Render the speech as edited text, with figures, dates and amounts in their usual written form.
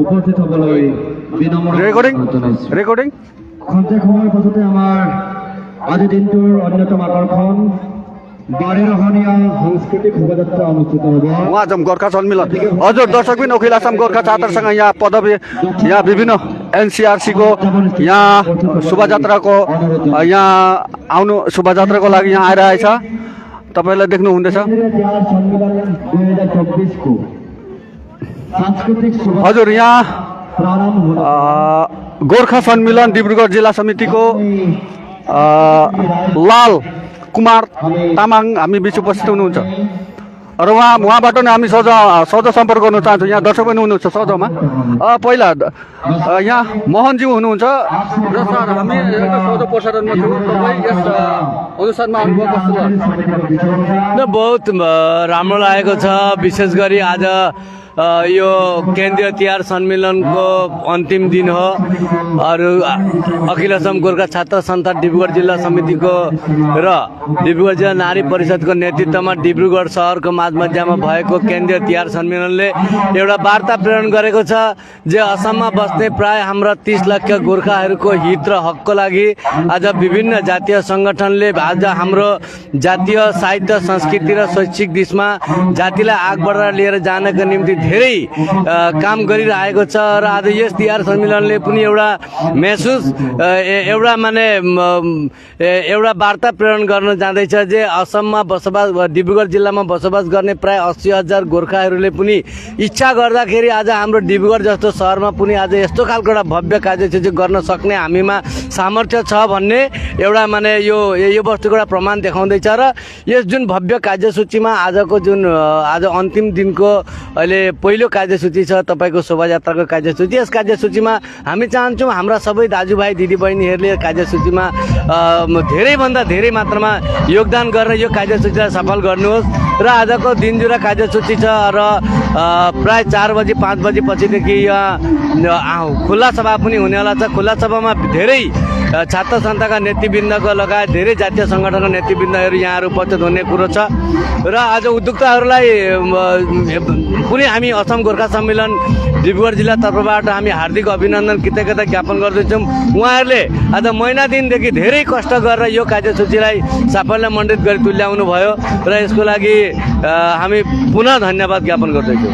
উপস্থিত হ'বলৈ বিনম্ৰ ৰেকৰ্ডিং খন্তেক সময়ৰ পাছতে আমাৰ আজিৰ দিনটোৰ অন্যতম আকৰ্ষণ বাৰেৰহণীয়া সাংস্কৃতিক শোভাযাত্ৰা অনুষ্ঠিত হ'ব। उहाँ जाउँ गोर्खा सम्मेलन। हजुर दर्शकबिन अखिल आसाम गोर्खा छात्रसँग यहाँ पदवी यहाँ विभिन्न एनसीआरसीको यहाँ शोभायात्राको यहाँ आउनु शोभायात्राको लागि यहाँ आइरहेछ। तपाईले देख्नु हुँदैछ। तिहार सम्मेलन 2024 को सांस्कृतिक हजुर यहाँ प्रारम्भ हुन गोर्खा सम्मेलन डिब्रुगढ जिल्ला समितिको लाल कुमार तामाङ हामी बिच उपस्थित हुनुहुन्छ र उहाँबाट नै हामी सौदा सम्पर्क गर्न चाहन्छौँ। यहाँ दर्शक पनि हुनुहुन्छ सौदामा। पहिला यहाँ मोहनज्यू हुनुहुन्छ र सर हामी सौदा प्रसारणमा छौँ। तपाईँ यस अनुसारमा अनुभव कस्तो लाग्यो? बहुत राम्रो लागेको छ। विशेष गरी आज यो केन्द्रीय तिहार सम्मेलनको अन्तिम दिन हो। अरू अखिल असम गोर्खा छात्र संस्था डिब्रुगढ जिल्ला समितिको र डिब्रुगढ जिल्ला नारी परिषदको नेतृत्वमा डिब्रुगढ शहरको माझमध्यमा भएको केन्द्रीय तिहार सम्मेलनले एउटा वार्ता प्रेरण गरेको छ जे असममा बस्ने प्राय हाम्रा 30 लाख गोर्खाहरूको हित र हकको लागि आज विभिन्न जातीय सङ्गठनले आज हाम्रो जातीय साहित्य संस्कृति र शैक्षिक दिशमा जातिलाई आग बढाएर लिएर जानका निम्ति धेरै काम गरिरहेको छ र आज यस तिहार सम्मेलनले पनि एउटा महसुस एउटा माने एउटा वार्ता प्रेरण गर्न जाँदैछ जे असममा बसोबास डिब्रुगढ जिल्लामा बसोबास गर्ने प्राय 80,000 गोर्खाहरूले पनि इच्छा गर्दाखेरि आज हाम्रो डिब्रुगढ जस्तो शहरमा पनि आज यस्तो खालको एउटा भव्य कार्यसूची गर्न सक्ने हामीमा सामर्थ्य छ भन्ने एउटा माने यो वस्तुको एउटा प्रमाण देखाउँदैछ र यस जुन भव्य कार्यसूचीमा आजको जुन आज अन्तिम दिनको अहिले पहिलो कार्यसूची छ तपाईको शोभायात्राको कार्यसूची। यस कार्यसूचीमा हामी चाहन्छौँ हाम्रा सबै दाजुभाइ दिदीबहिनीहरूले कार्यसूचीमा धेरैभन्दा धेरै मात्रामा योगदान गर्न यो कार्यसूचीलाई सफल गर्नुहोस् र आजको दिनजुरा कार्यसूची छ र प्राय 4 बजे 5 बजे पछिदेखि खुल्ला सभा पनि हुनेवाला छ। खुल्ला सभामा धेरै छात्र संस्थाका नेतृवृन्दको लगायत धेरै जातीय सङ्गठनका नेतृवृन्दहरू यहाँहरू उपस्थित हुने कुरो छ र आज उद्योक्ताहरूलाई पनि हामी असम गोर्खा सम्मेलन डिब्रुगढ जिल्ला तर्फबाट हामी हार्दिक अभिनन्दन कृतज्ञता ज्ञापन गर्दछौँ। उहाँहरूले आज महिना दिनदेखि धेरै कष्ट गरेर यो कार्यसूचीलाई साफल्यमण्डित गरी तुल्याउनु भयो र यसको लागि हामी पुनः धन्यवाद ज्ञापन गर्दैछौँ।